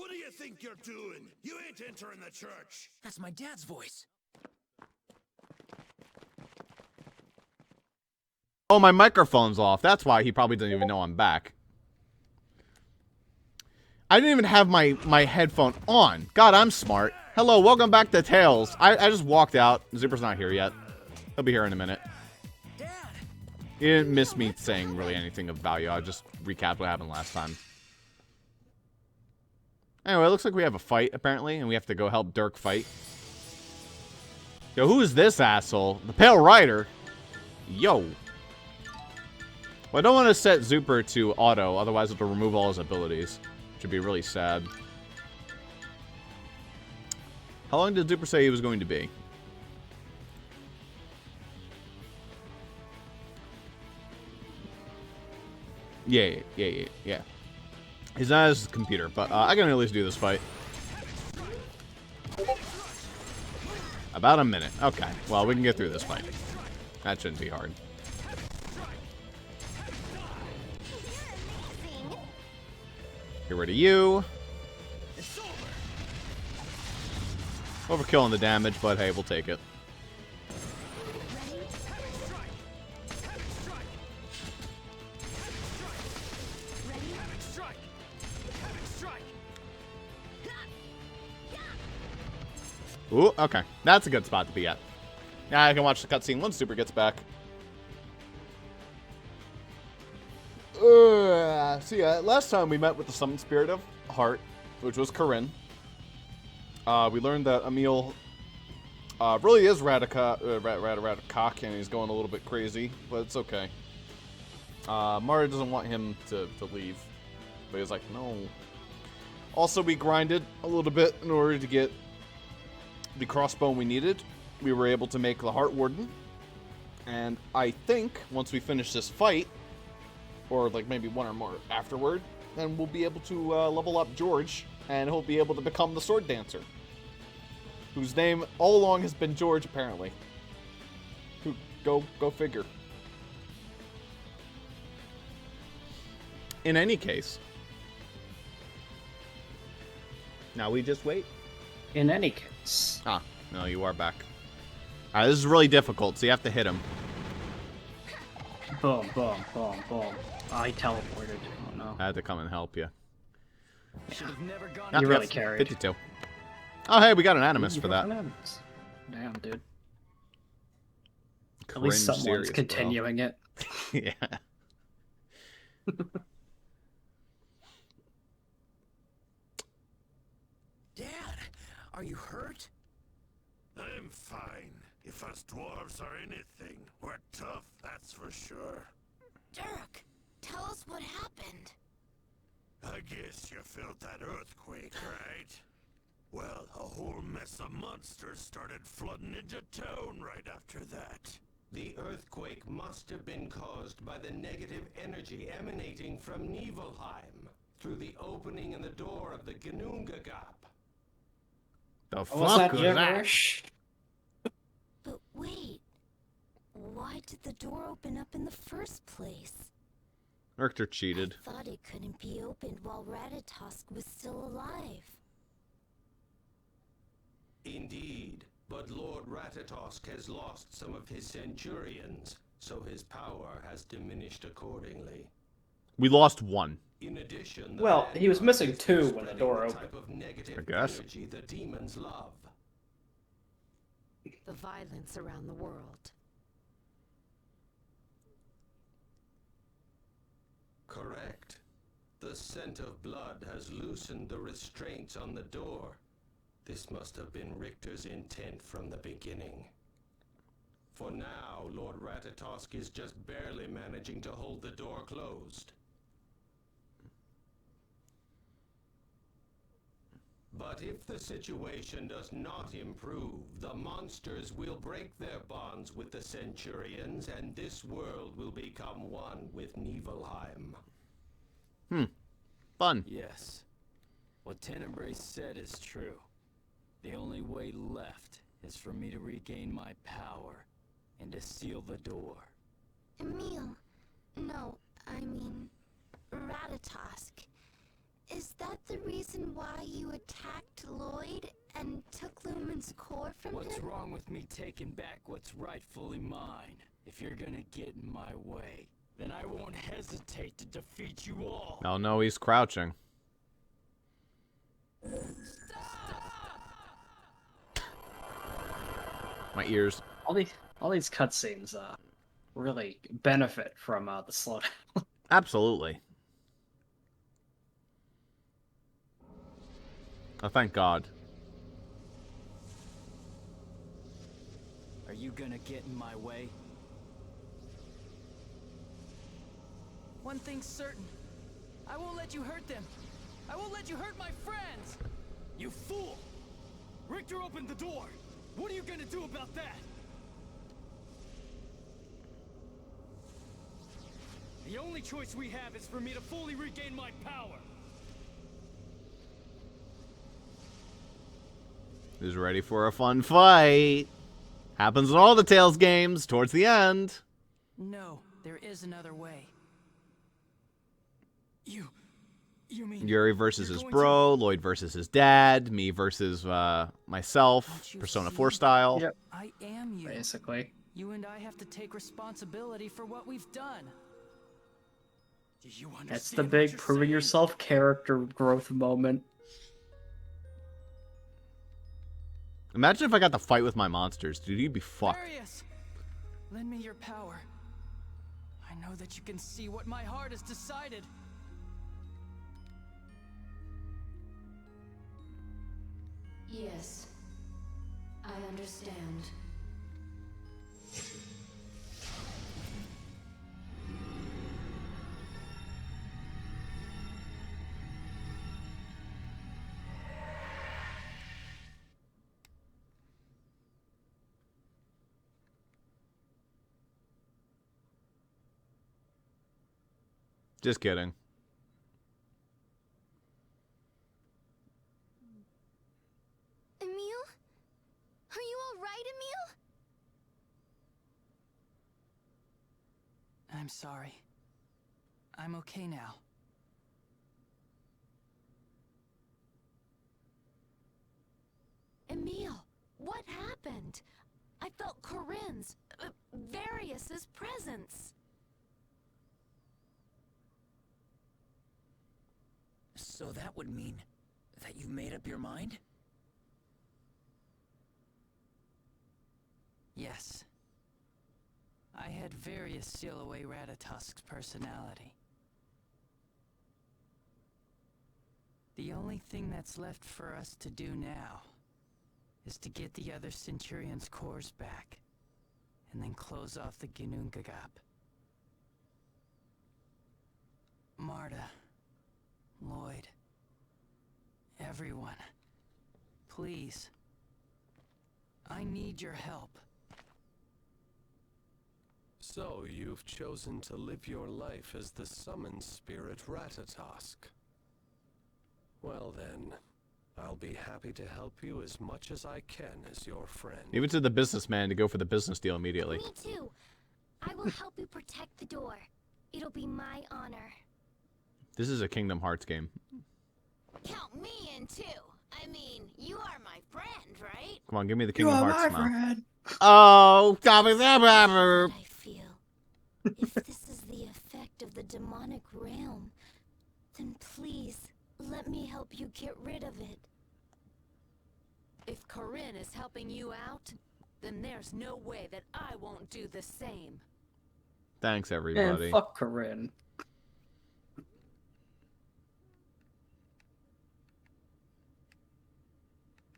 What do you think you're doing? You ain't entering the church. That's my dad's voice. Oh, my microphone's off. That's why he probably doesn't even know I'm back. I didn't even have my headphone on. God, I'm smart. Hello, welcome back to Tales. I just walked out. Zuper's not here yet. He'll be here in a minute. Dad. He didn't miss me saying really anything of value. I just recapped what happened last time. Anyway, it looks like we have a fight, apparently, and we have to go help Dirk fight. Yo, who is this asshole? The Pale Rider? Yo. Well, I don't want to set Zuper to auto, otherwise it'll remove all his abilities. Which would be really sad. How long did Zuper say he was going to be? Yeah. He's not his computer, but I can at least do this fight. About a minute. Okay, well, we can get through this fight. That shouldn't be hard. Get rid of you. Overkill on the damage, but hey, we'll take it. Ooh, okay. That's a good spot to be at. Now I can watch the cutscene once Zuper gets back. So yeah, last time we met with the Summoned Spirit of Heart, which was Corinne. We learned that Emil really is Ratacock, and he's going a little bit crazy, but it's okay. Mario doesn't want him to leave, but he's like, no. Also, we grinded a little bit in order to get the crossbone we needed. We were able to make the Heart Warden, and I think once we finish this fight, or like maybe one or more afterward, then we'll be able to level up George, and he'll be able to become the Sword Dancer, whose name all along has been George, apparently. Go figure. In any case, now we just wait. In any case. Ah, no, you are back. Alright, this is really difficult, so you have to hit him. Boom, boom, boom, boom. Oh, he teleported. Oh no. I had to come and help you. Should have never gone. You really carried. 52. Oh, hey, we got an Animus for that. Damn, dude. At Cringe least someone's serious, continuing it. Yeah. Dad, are you hurt? I'm fine. If us dwarves are anything, we're tough, that's for sure. Dirk, tell us what happened. I guess you felt that earthquake, right? Well, a whole mess of monsters started flooding into town right after that. The earthquake must have been caused by the negative energy emanating from Nibelheim through the opening in the door of the Gnungagap. The What's fuck that was gibberish? But wait, why did the door open up in the first place? Richter cheated. I thought it couldn't be opened while Ratatosk was still alive. Indeed, but Lord Ratatosk has lost some of his centurions, so his power has diminished accordingly. We lost one. In addition, Well, he was missing two when the door type opened. of negative I guess. energy the demons love. The violence around the world. Correct. The scent of blood has loosened the restraints on the door. This must have been Richter's intent from the beginning. For now, Lord Ratatosk is just barely managing to hold the door closed. But if the situation does not improve, the monsters will break their bonds with the Centurions, and this world will become one with Nibelheim. Fun. Yes. What Tenebrae said is true. The only way left is for me to regain my power and to seal the door. Emil, no, I mean, Ratatosk. Is that the reason why you attacked Lloyd and took Lumen's core from What's him? wrong with me taking back what's rightfully mine? If you're gonna get in my way, then I won't hesitate to defeat you all. Oh no, he's crouching. My ears. All these cutscenes really benefit from the slowdown. Absolutely. Oh, thank God. Are you gonna get in my way? One thing's certain. I won't let you hurt them. I won't let you hurt my friends. You fool! Richter opened the door. What are you gonna do about that? The only choice we have is for me to fully regain my power. Who's ready for a fun fight? Happens in all the Tales games towards the end. No, there is another way. You mean Yuri versus you're his going bro, Lloyd versus his dad, me versus myself, Don't you Persona see? 4 style. Yep. I am you. Basically. You and I have to take responsibility for what we've done. Do you understand? That's the what big you're proving saying? yourself character growth moment. Imagine if I got to fight with my monsters, dude. You'd be fucked. Marius, lend me your power. I know that you can see what my heart has decided. Yes. I understand. Just kidding. Emil? Are you alright, Emil? I'm sorry. I'm okay now. Emil, what happened? I felt Corinne's, Varius's presence. So that would mean that you made up your mind? Yes. I had Varius seal away Ratatosk's personality. The only thing that's left for us to do now is to get the other Centurion's cores back, and then close off the Ginnungagap. Marta, Lloyd, everyone, please. I need your help. So you've chosen to live your life as the summoned spirit Ratatosk. Well then, I'll be happy to help you as much as I can as your friend. Even to the businessman to go for the business deal immediately. Me too. I will help you protect the door. It'll be my honor. This is a Kingdom Hearts game. Count me in too. I mean, you are my friend, right? Come on, give me the Kingdom Hearts smile. friend. Oh, stop it. That's what I feel. If this is the effect of the demonic realm, then please, let me help you get rid of it. If Corinne is helping you out, then there's no way that I won't do the same. Thanks, everybody. And fuck Corinne.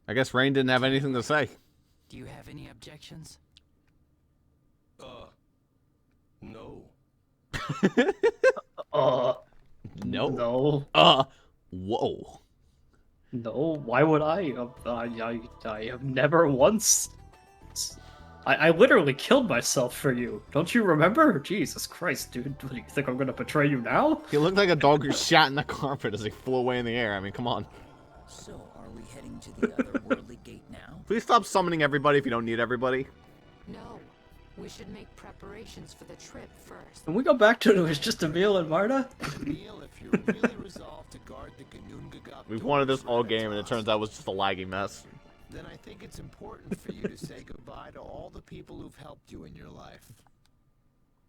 I guess Rain didn't have anything to say. Do you have any objections? No. No. No. Whoa. No, why would I? I have never once... I literally killed myself for you. Don't you remember? Jesus Christ, dude. What, do you think I'm gonna betray you now? He looked like a dog who shat in the carpet as he flew away in the air. I mean, come on. So, are we heading to the otherworldly gate now? Please stop summoning everybody if you don't need everybody. No, We should make preparations for the trip first. Can we go back to it was just Emil and Marta? Emil, if you're really resolved to guard the Gnungagap We've wanted this doors all for game, and it TOS, turns out it was just a laggy mess. then I think it's important for you to say goodbye to all the people who've helped you in your life.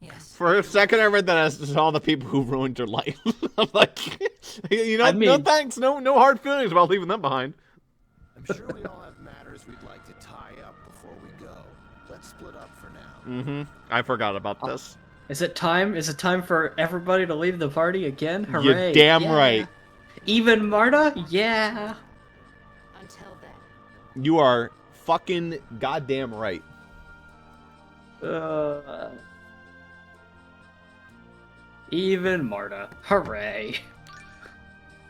Yes. For a second, I read that as all the people who ruined your life. I'm like, you know, I no mean- thanks, no hard feelings about leaving them behind. I'm sure we all have matters we'd like to tie up before we go. Let's split up for now. Mm-hmm. I forgot about this. Is it time? Is it time for everybody to leave the party again? Hooray! You're damn Yeah. right. Even Marta? Yeah. Until then, You are fucking goddamn right. Even Marta. Hooray.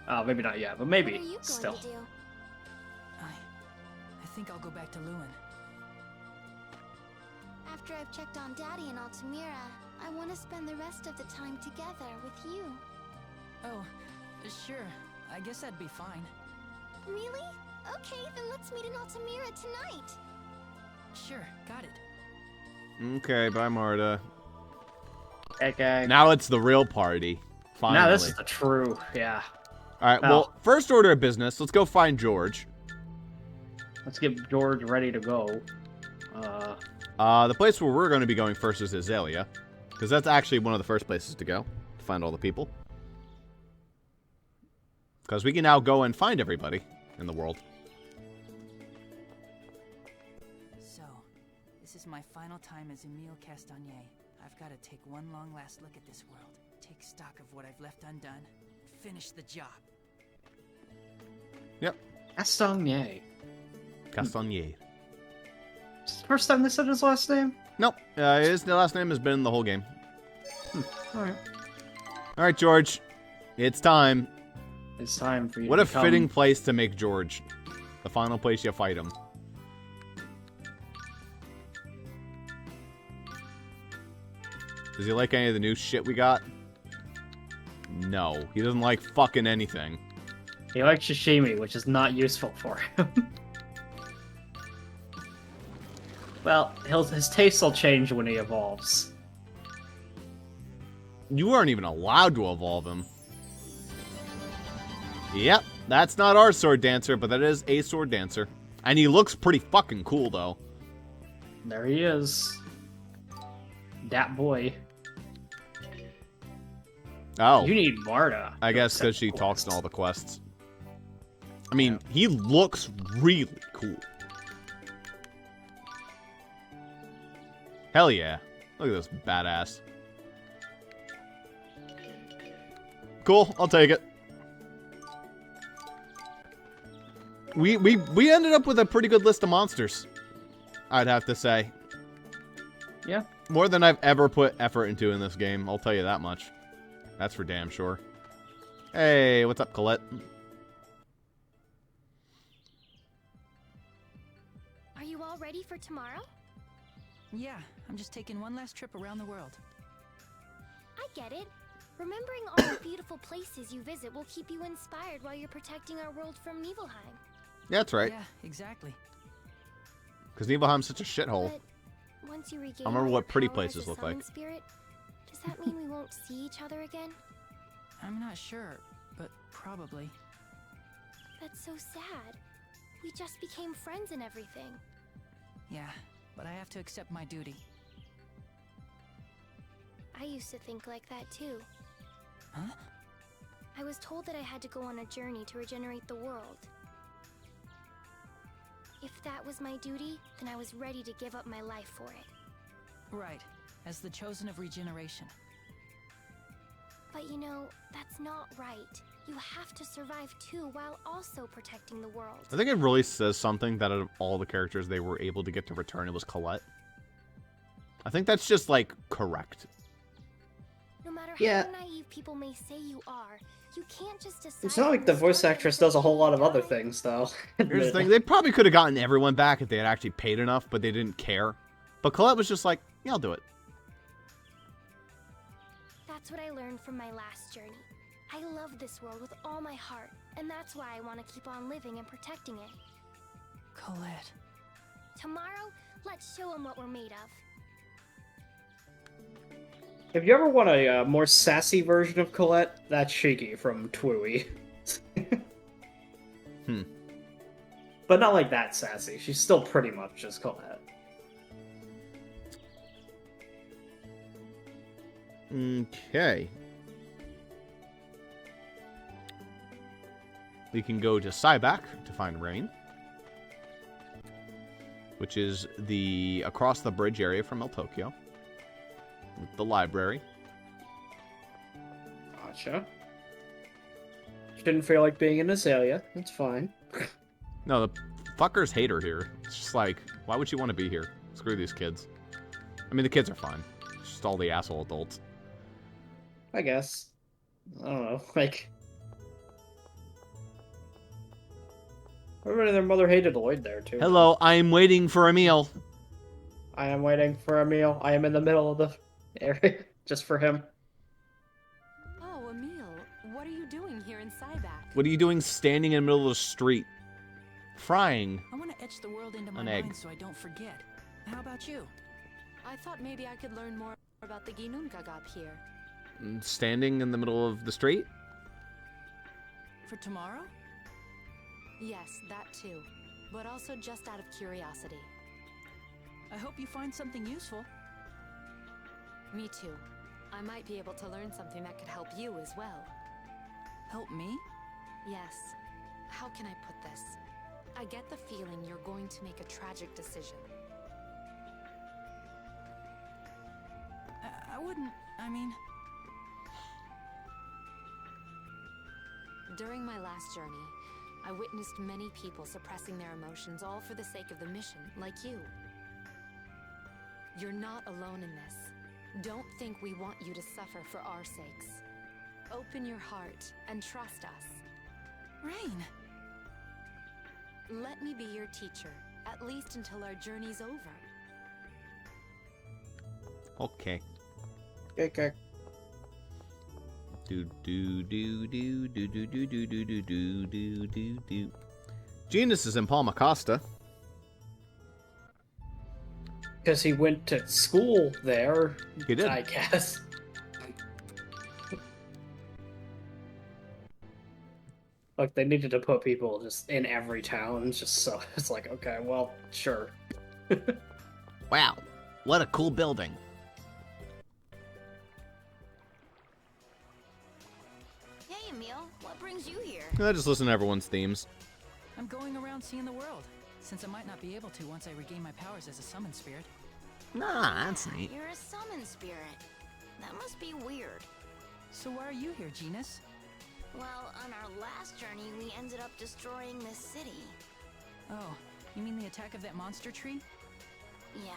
Oh, maybe not yet, but maybe What are you going still. to do? I think I'll go back to Lewin. After I've checked on Daddy and Altamira, I want to spend the rest of the time together with you. Oh, sure. I guess that'd be fine. Really? Okay, then let's meet in Altamira tonight. Sure, got it. Okay, bye, Marta. Okay. Now it's the real party. Finally. Now this is the true, yeah. All right. Well, first order of business. Let's go find George. Let's get George ready to go. The place where we're going to be going first is Azalea, because that's actually one of the first places to go to find all the people. Because we can now go and find everybody in the world. So, this is my final time as Emile Castagnier. I've got to take one long last look at this world, take stock of what I've left undone, finish the job. Yep. Castagnier. Castagnier. Is this the first time they said his last name? Nope. His last name has been the whole game. Alright. All right, George. It's time. It's time for you What to a become... fitting place to make George. The final place you fight him. Does he like any of the new shit we got? No. He doesn't like fucking anything. He likes sashimi, which is not useful for him. Well, his taste will change when he evolves. You aren't even allowed to evolve him. Yep, that's not our sword dancer, but that is a sword dancer. And he looks pretty fucking cool, though. There he is. That boy. Oh, You need Marta. I guess because she talks in all the quests. I mean, he looks really cool. Hell yeah. Look at this badass. Cool, I'll take it. We ended up with a pretty good list of monsters, I'd have to say. Yeah. More than I've ever put effort into in this game, I'll tell you that much. That's for damn sure. Hey, what's up, Colette? Are you all ready for tomorrow? Yeah, I'm just taking one last trip around the world. I get it. Remembering all the beautiful places you visit will keep you inspired while you're protecting our world from Nibelheim. Yeah, that's right. Yeah, exactly. Because Nibelheim's such a shithole. But once you regain I remember all what your pretty power as places a look like. summon Spirit, does that mean we won't see each other again? I'm not sure, but probably. That's so sad. We just became friends and everything. Yeah, but I have to accept my duty. I used to think like that too. Huh? I was told that I had to go on a journey to regenerate the world. If that was my duty, then I was ready to give up my life for it. Right, as the chosen of regeneration. But you know, that's not right. You have to survive too while also protecting the world. I think it really says something that out of all the characters they were able to get to return, it was Colette. I think that's just, like, correct. No matter Yeah. how naive people may say you are, you can't just decide. It's not like the voice actress does a whole lot of other things, though. Here's the thing, they probably could have gotten everyone back if they had actually paid enough, but they didn't care. But Colette was just like, yeah, I'll do it. That's what I learned from my last journey. I love this world with all my heart, and that's why I want to keep on living and protecting it. Colette. Tomorrow, let's show them what we're made of. If you ever want a more sassy version of Colette, that's Shiggy from Twooey. But not like that sassy. She's still pretty much just Colette. Okay. We can go to Cyback to find Rain, which is the across the bridge area from El Tokyo. With the library. Gotcha. She didn't feel like being in Azalea. That's fine. No, the fuckers hate her here. It's just like, why would she want to be here? Screw these kids. I mean, the kids are fine. It's just all the asshole adults. I guess. I don't know. Like, everybody and their mother hated Lloyd there, too. Hello, I'm waiting for a meal. I am waiting for a meal. I am in the middle of the area just for him. Oh, Emil, what are you doing here in Cyback? What are you doing standing in the middle of the street? Frying. I want to etch the world into my An egg. mind so I don't forget. How about you? I thought maybe I could learn more about the Ginunkagap here. Standing in the middle of the street? For tomorrow? Yes, that too. But also just out of curiosity. I hope you find something useful. Me too. I might be able to learn something that could help you as well. Help me? Yes. How can I put this? I get the feeling you're going to make a tragic decision. I wouldn't... I mean... During my last journey, I witnessed many people suppressing their emotions all for the sake of the mission, like you. You're not alone in this. Don't think we want you to suffer for our sakes. Open your heart and trust us. Rain! Let me be your teacher, at least until our journey's over. Okay. Okay. Do do do do do do do do do do do do do do. Genus is in Palma Costa. Because he went to school there. He did. I guess. Like, they needed to put people just in every town, just so it's like, okay, well, sure. Wow, what a cool building. Hey, Emil, what brings you here? I just listen to everyone's themes. I'm going around seeing the world, since I might not be able to once I regain my powers as a summon spirit. Ah, that's neat. You're a summon spirit. That must be weird. So why are you here, Genus? Well, on our last journey, we ended up destroying this city. Oh, you mean the attack of that monster tree? Yeah,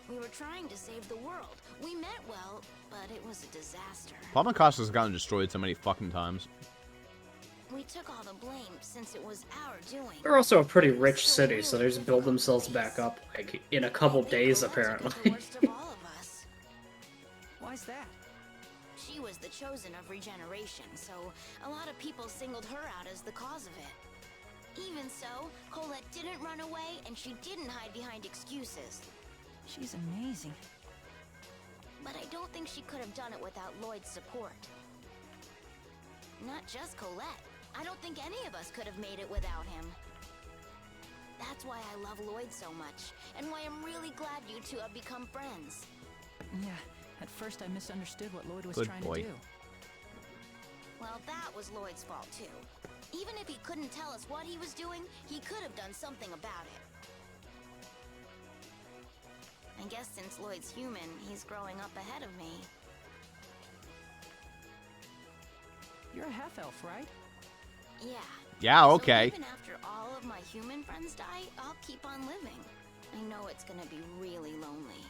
we were trying to save the world. We meant well, but it was a disaster. Palma Costa's gotten destroyed so many fucking times. We took all the blame since it was our doing. They're also a pretty rich city, so they just build themselves back up, like, in a couple days, apparently. The worst of all of us. Why's that? She was the chosen of regeneration, so a lot of people singled her out as the cause of it. Even so, Colette didn't run away, and she didn't hide behind excuses. She's amazing. But I don't think she could have done it without Lloyd's support. Not just Colette. I don't think any of us could have made it without him. That's why I love Lloyd so much, and why I'm really glad you two have become friends. Yeah, at first I misunderstood what Lloyd was Good trying boy. to do. Well, that was Lloyd's fault too. Even if he couldn't tell us what he was doing, he could have done something about it. I guess since Lloyd's human, he's growing up ahead of me. You're a half-elf, right? Yeah. Yeah, okay. So even after all of my human friends die, I'll keep on living. I know it's gonna be really lonely.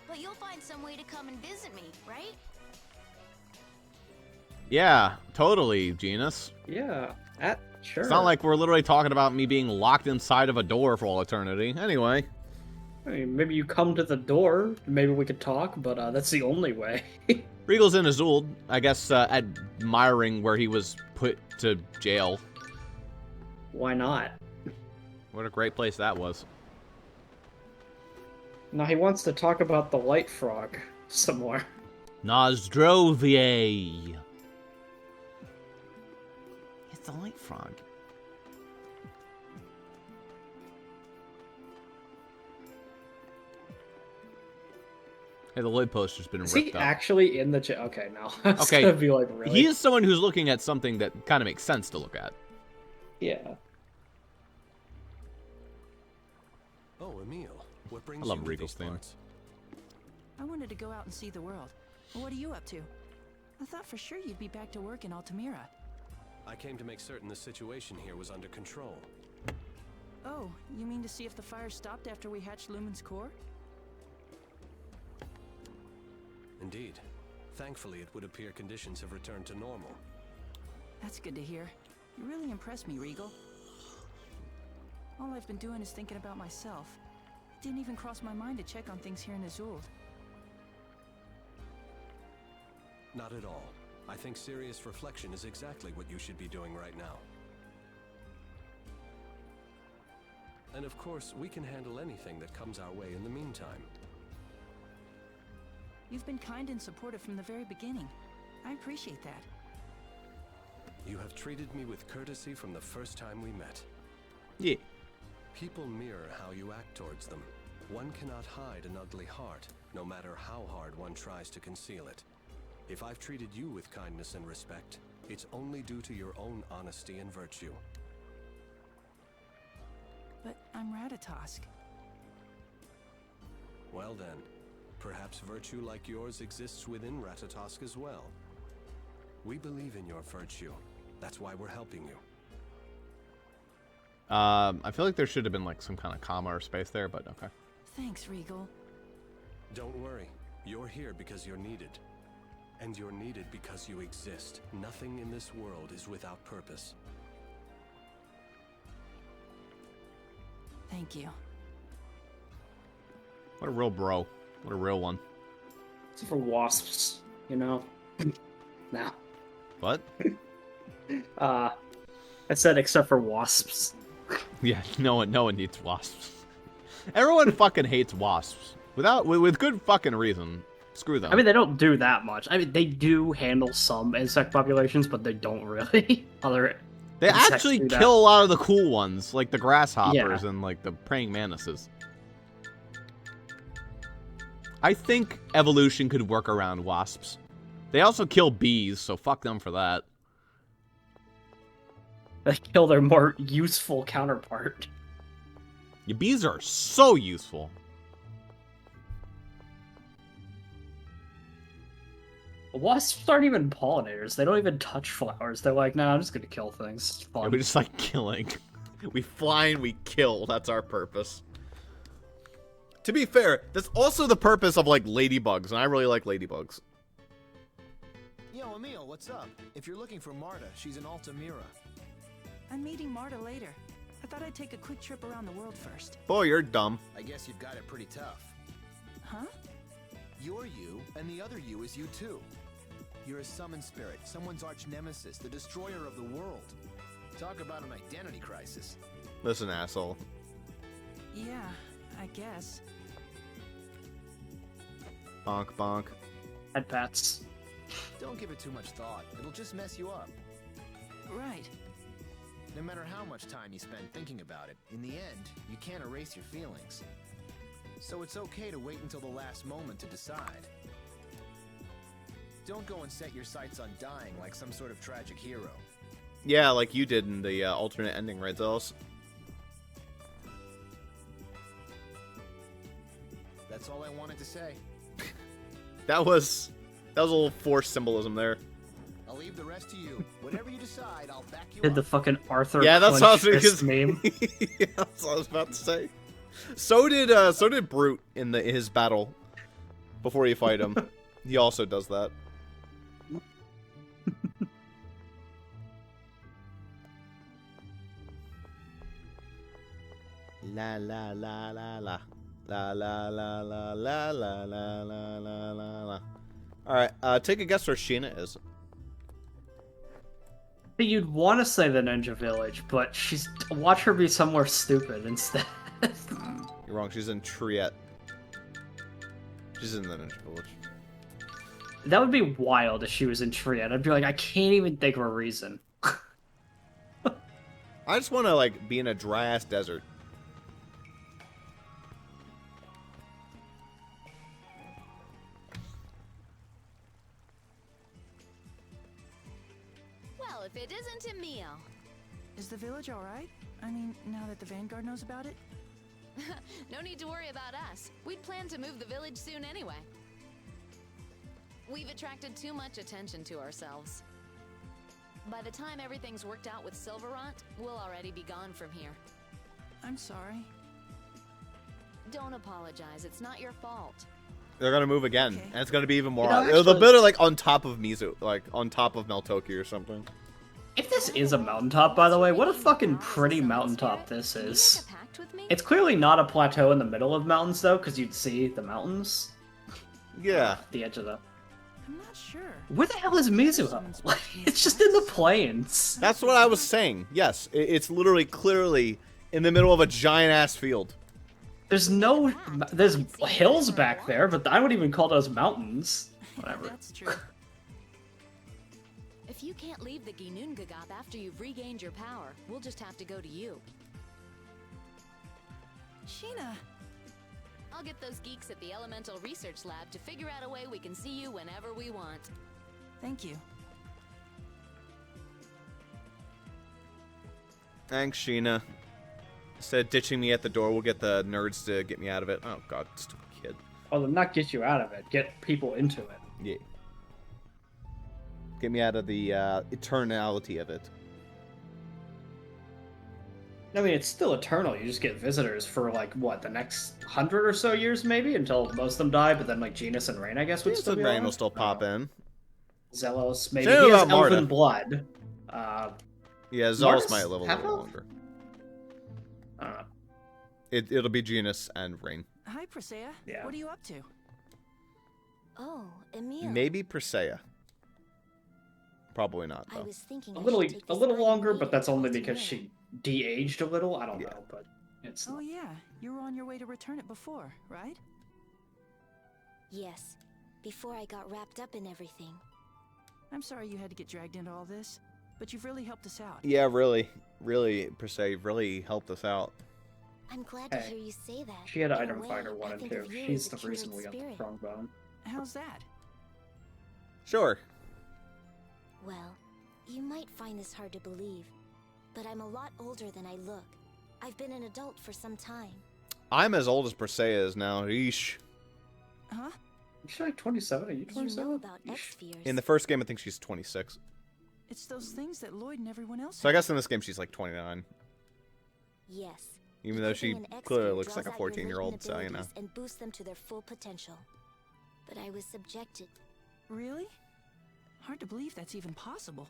But you'll find some way to come and visit me, right? Yeah, totally, Genus. Yeah, sure. It's not like we're literally talking about me being locked inside of a door for all eternity. Anyway. I mean, maybe you come to the door, maybe we could talk, but that's the only way. Regal's in Azul, I guess, admiring where he was put to jail. Why not? What a great place that was. No, he wants to talk about the light frog some more. Nozdrovie. It's the light frog. Hey, the lid poster's been Is ripped he up. actually in the Okay, no. I was Okay, gonna be like, really? he is someone who's looking at something that kind of makes sense to look at. Yeah. Oh, Emil, what brings I love you to Regal's these theme. parts? I wanted to go out and see the world. What are you up to? I thought for sure you'd be back to work in Altamira. I came to make certain the situation here was under control. Oh, you mean to see if the fire stopped after we hatched Lumen's core? Indeed. Thankfully, it would appear conditions have returned to normal. That's good to hear. You really impressed me, Regal. All I've been doing is thinking about myself. It didn't even cross my mind to check on things here in Azul. Not at all. I think serious reflection is exactly what you should be doing right now. And of course, we can handle anything that comes our way in the meantime. You've been kind and supportive from the very beginning. I appreciate that. You have treated me with courtesy from the first time we met. Yeah. People mirror how you act towards them. One cannot hide an ugly heart, no matter how hard one tries to conceal it. If I've treated you with kindness and respect, it's only due to your own honesty and virtue. But I'm Ratatosk. Well then, perhaps virtue like yours exists within Ratatosk as well. We believe in your virtue. That's why we're helping you. I feel like there should have been like some kind of comma or space there, but okay. Thanks, Regal. Don't worry. You're here because you're needed. And you're needed because you exist. Nothing in this world is without purpose. Thank you. What a real bro. What a real one. It's for wasps, you know? Nah. What? I said except for wasps. Yeah, no one needs wasps. Everyone fucking hates wasps. With good fucking reason. Screw them. I mean, they don't do that much. I mean, they do handle some insect populations, but they don't really. They insects actually do that. kill a lot of the cool ones, like the grasshoppers and like the praying mantises. I think evolution could work around wasps. They also kill bees, so fuck them for that. They kill their more useful counterpart. Your bees are so useful. Wasps aren't even pollinators. They don't even touch flowers. They're like, nah, I'm just gonna kill things. It's fun. Yeah, we just like killing. We fly and we kill. That's our purpose. To be fair, that's also the purpose of like ladybugs, and I really like ladybugs. Yo, Emil, what's up? If you're looking for Marta, she's in Altamira. I'm meeting Marta later. I thought I'd take a quick trip around the world first. Boy, you're dumb. I guess you've got it pretty tough. Huh? You're you, and the other you is you too. You're a summoned spirit, someone's arch nemesis, the destroyer of the world. Talk about an identity crisis. Listen, asshole. Yeah, I guess. Bonk, bonk. Head pats. Don't give it too much thought. It'll just mess you up. Right. No matter how much time you spend thinking about it, in the end, you can't erase your feelings. So it's okay to wait until the last moment to decide. Don't go and set your sights on dying like some sort of tragic hero. Yeah, like you did in the alternate ending, right, Zelos? That's all I wanted to say. That was a little forced symbolism there. I'll leave the rest to you. Whatever you decide, I'll back you Did up. the fucking Arthur Yeah, that's what I was clench fist thinking. meme? Yeah, that's what I was about to say. So did Brute in his battle before you fight him. He also does that. La la la la la. La la la la la la la la la la la. Alright, take a guess where Sheena is. You'd want to say the Ninja Village, but watch her be somewhere stupid instead. You're wrong, she's in Triet. She's in the Ninja Village. That would be wild if she was in Triad. I'd be like, I can't even think of a reason. I just want to, like, be in a dry-ass desert. Well, if it isn't Emil. Is the village all right? I mean, now that the Vanguard knows about it? No need to worry about us. We'd planned to move the village soon anyway. We've attracted too much attention to ourselves. By the time everything's worked out with Silverant, we'll already be gone from here. I'm sorry. Don't apologize. It's not your fault. They're gonna move again, Okay. and it's gonna be even more. You know, They'll actually- build it like on top of Mizu, like on top of Meltoki or something. If this is a mountaintop, by the way, what a fucking pretty mountaintop this Can you is. make a pact with me? It's clearly not a plateau in the middle of mountains, though, because you'd see the mountains. Yeah. The edge of the... I'm not sure. Where the hell is Mizuho? Like, it's just in the plains. That's what I was saying. Yes, it's literally clearly in the middle of a giant-ass field. There's no... There's hills back there, but I wouldn't even call those mountains. Whatever. That's true. If you can't leave the Ginnungagap after you've regained your power, we'll just have to go to you. Sheena, I'll get those geeks at the Elemental Research Lab to figure out a way we can see you whenever we want. thank you. Thanks, Sheena. Instead of ditching me at the door, we'll get the nerds to get me out of it. Oh god, stupid kid. Well, not get you out of it. Get people into it. Yeah. Get me out of the eternality of it. I mean, it's still eternal. You just get visitors for, like, what, the next 100 or so years, maybe? Until most of them die, but then, like, Genus and Rain, I guess, would Yes, still and be Rain alive? will still pop in. Zelos, maybe. Say He has about Marta. elven blood. Yeah, Zealous Martis might live a little half-elf? longer. I don't know. It'll be Genus and Rain. Hi, Presea. Yeah. What are you up to? Oh, Emil. Maybe Presea. Probably not, I though. was thinking A I little, should take a this little item longer, but meeting that's only to because Emil. she de-aged a little. I don't Yeah. know, but it's... Oh, yeah. You were on your way to return it before, right? Yes, before I got wrapped up in everything. I'm sorry you had to get dragged into all this, but you've really helped us out. Yeah, really, Presea really helped us out. I'm glad to Hey, hear you say that. She had In a Item way, Finder 1 I and think 2. of you She's as the a reason we kindred got the spirit. Strongbone. How's that? Sure. Well, you might find this hard to believe, but I'm a lot older than I look. I've been an adult for some time. I'm as old as Presea is now. Eesh. Huh? Is she like 27? Are you You 27? know about Yeesh. X-Spheres. In the first game, I think she's 26. It's those things that Lloyd and everyone else So I have. guess in this game, she's like 29. Yes. Even though she Equipping an clearly X-Sphere looks like a draws out your 14-year-old, latent so, you know. abilities and boosts them to their full potential. But I was subjected. Really? Hard to believe that's even possible.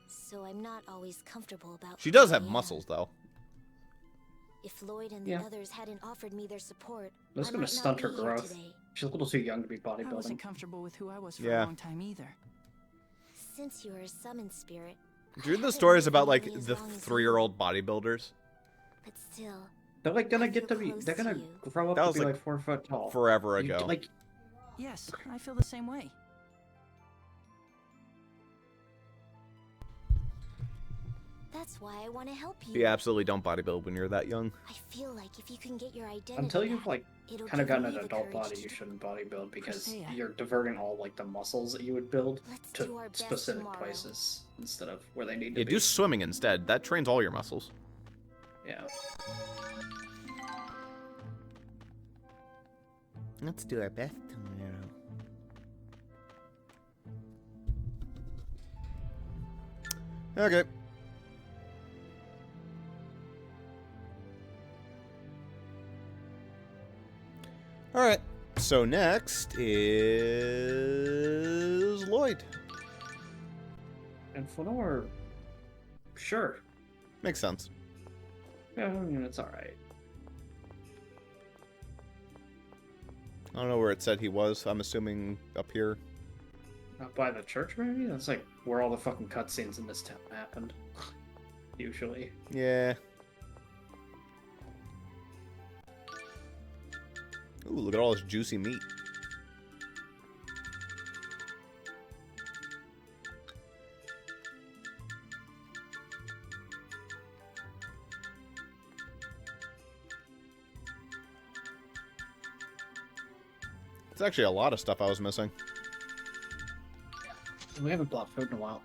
So I'm not always comfortable about She who does I have am. muscles, though. If Lloyd and the Yeah. others hadn't offered me their support, That's I gonna might stunt her not be here growth. today. She's a little too young to be I bodybuilding. wasn't comfortable with who I was for Yeah. a long time either. Since you are a summoned spirit, Do you read the haven't stories lived about, like, nearly as the long as you. 3-year-old bodybuilders? But still, They're like gonna I get to feel be. close They're to gonna you. grow up That to was, be like, like 4 foot tall. Forever You- ago. Like, Yes, I feel the same way. that's why I want to help you. You absolutely don't bodybuild when you're that young. I feel like if you can get your identity until you've back, like it'll kind of give gotten me an the adult courage body, to you do- shouldn't bodybuild because Presea. you're diverting all like the muscles that you would build Let's to do our best specific tomorrow. places instead of where they need to Yeah, be. do swimming instead. That trains all your muscles. Yeah. Let's do our best tomorrow. Okay. Alright, so next is Lloyd. And Flanor, sure. Makes sense. Yeah, I mean, it's alright. I don't know where it said he was. I'm assuming up here. Not by the church, maybe? That's like where all the fucking cutscenes in this town happened. Usually. Yeah. Ooh, look at all this juicy meat. It's actually a lot of stuff I was missing. We haven't bought food in a while.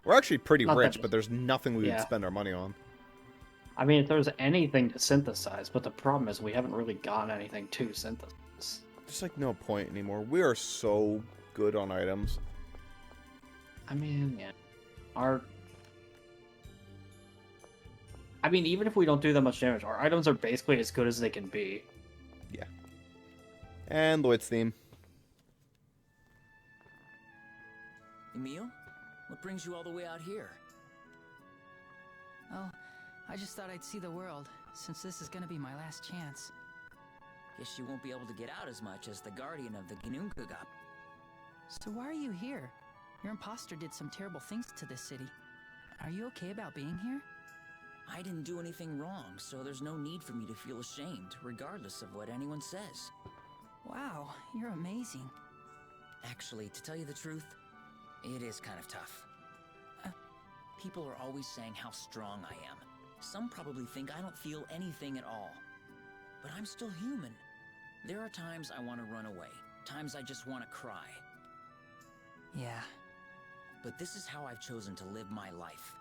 We're actually pretty Not rich, that- but there's nothing we would Yeah. spend our money on. I mean, if there's anything to synthesize, but the problem is we haven't really gotten anything to synthesize. There's like no point anymore. We are so good on items. I mean, yeah. Even if we don't do that much damage, our items are basically as good as they can be. Yeah. And Lloyd's theme. Emil, what brings you all the way out here? Oh, I just thought I'd see the world, since this is gonna be my last chance. Guess you won't be able to get out as much as the guardian of the Ginunkugap. So why are you here? Your imposter did some terrible things to this city. Are you okay about being here? I didn't do anything wrong, so there's no need for me to feel ashamed, regardless of what anyone says. Wow, you're amazing. Actually, to tell you the truth, it is kind of tough. People are always saying how strong I am. Some probably think I don't feel anything at all. But I'm still human. There are times I want to run away, times I just want to cry. Yeah. But this is how I've chosen to live my life.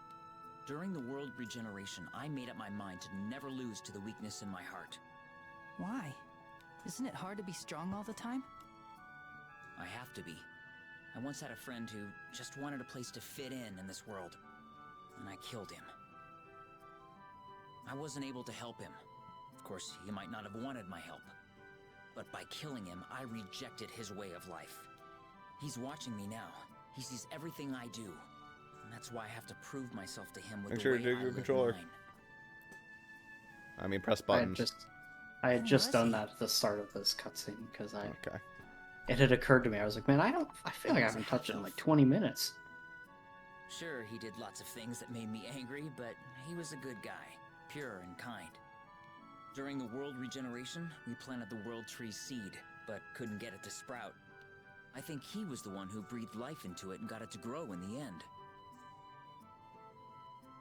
During the world regeneration, I made up my mind to never lose to the weakness in my heart. Why? Isn't it hard to be strong all the time? I have to be. I once had a friend who just wanted a place to fit in this world, and I killed him. I wasn't able to help him. Of course, he might not have wanted my help. But by killing him, I rejected his way of life. He's watching me now. He sees everything I do. And that's why I have to prove myself to him with Make the sure way to dig I your live controller. mine. I mean, press buttons. I had just done that at the start of this cutscene, because Okay. it had occurred to me. I was like, man, I feel like I haven't touched it in like 20 minutes. Sure, he did lots of things that made me angry, but he was a good guy, pure and kind. During the world regeneration, we planted the world tree seed, but couldn't get it to sprout. I think he was the one who breathed life into it and got it to grow in the end.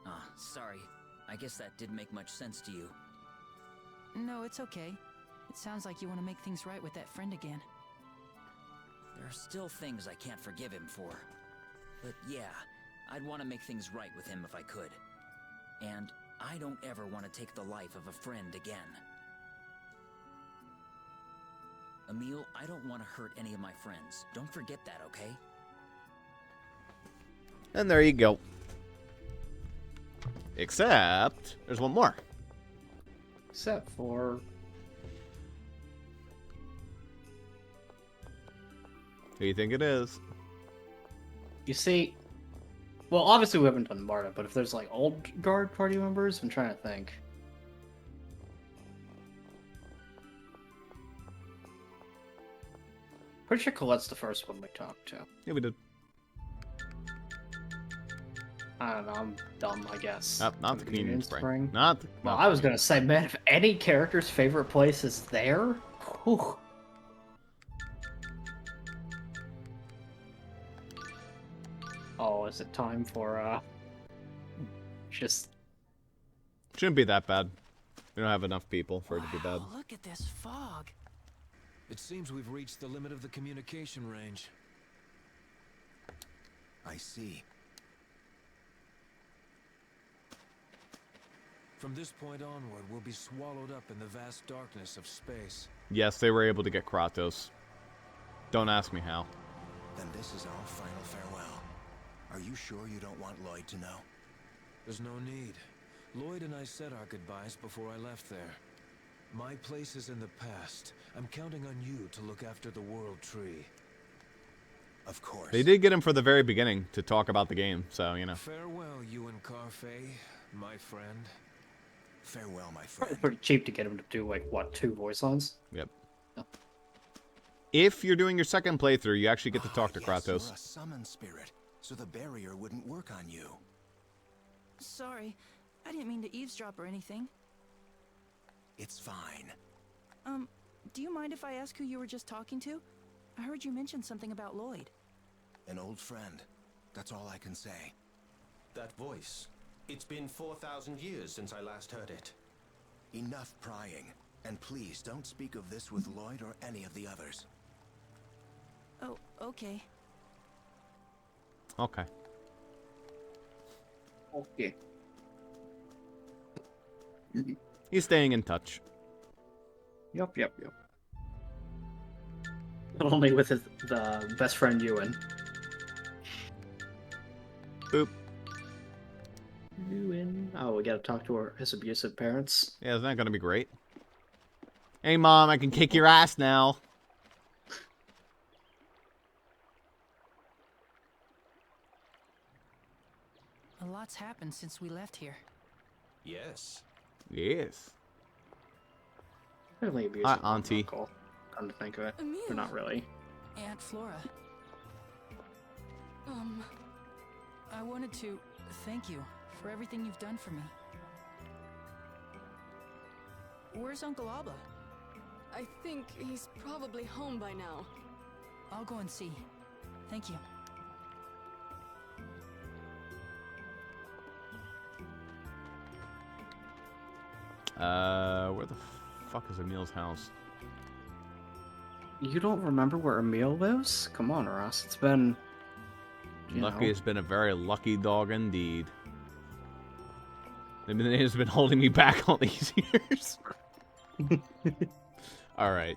Ah, sorry. I guess that didn't make much sense to you. No, it's okay. It sounds like you want to make things right with that friend again. There are still things I can't forgive him for. But yeah, I'd want to make things right with him if I could. And I don't ever want to take the life of a friend again. Emil, I don't want to hurt any of my friends. Don't forget that, okay? And there you go. Except, there's one more. Except for... Who do you think it is? You see... Well, obviously we haven't done Marta, but if there's like old guard party members, I'm trying to think. Pretty sure Colette's the first one we talked to. Yeah, we did. I don't know, I'm dumb, I guess. Not the Communion Spring. Well, I was gonna say, man, if any character's favorite place is there, whew. Oh, is it time for, just... Shouldn't be that bad. We don't have enough people for it to be bad. Oh, look at this fog. It seems we've reached the limit of the communication range. I see. From this point onward, we'll be swallowed up in the vast darkness of space. Yes, they were able to get Kratos. Don't ask me how. Then this is our final farewell. Are you sure you don't want Lloyd to know? There's no need. Lloyd and I said our goodbyes before I left there. My place is in the past. I'm counting on you to look after the World Tree. Of course. They did get him for the very beginning to talk about the game, so, you know. Farewell, you and Carfei, my friend. Farewell, my Probably friend. pretty cheap to get him to do, like, what, 2 voice lines? Yep. Oh. If you're doing your second playthrough, you actually get to talk to Yes, Kratos. you're a summon spirit, so the barrier wouldn't work on you. Sorry, I didn't mean to eavesdrop or anything. It's fine. Do you mind if I ask who you were just talking to? I heard you mention something about Lloyd. An old friend. That's all I can say. That voice. It's been 4,000 years since I last heard it. Enough prying. And please don't speak of this with Lloyd or any of the others. Oh, okay. Okay. Okay. He's staying in touch. Yup. But only with the best friend Ewan. Boop. Ewan. Oh, we gotta talk to his abusive parents. Yeah, isn't that gonna be great? Hey, Mom, I can kick your ass now. A lot's happened since we left here. Yes. Yes. Really abusive. Hi, Auntie. Uncle, come to think of it. Emil. But not really. Aunt Flora, I wanted to thank you for everything you've done for me. Where's Uncle Alba? I think he's probably home by now. I'll go and see. Thank you. Where the fuck is Emil's house? You don't remember where Emil lives? Come on, Ross. It's been... Lucky has been a very lucky dog indeed. It has been holding me back all these years. Alright.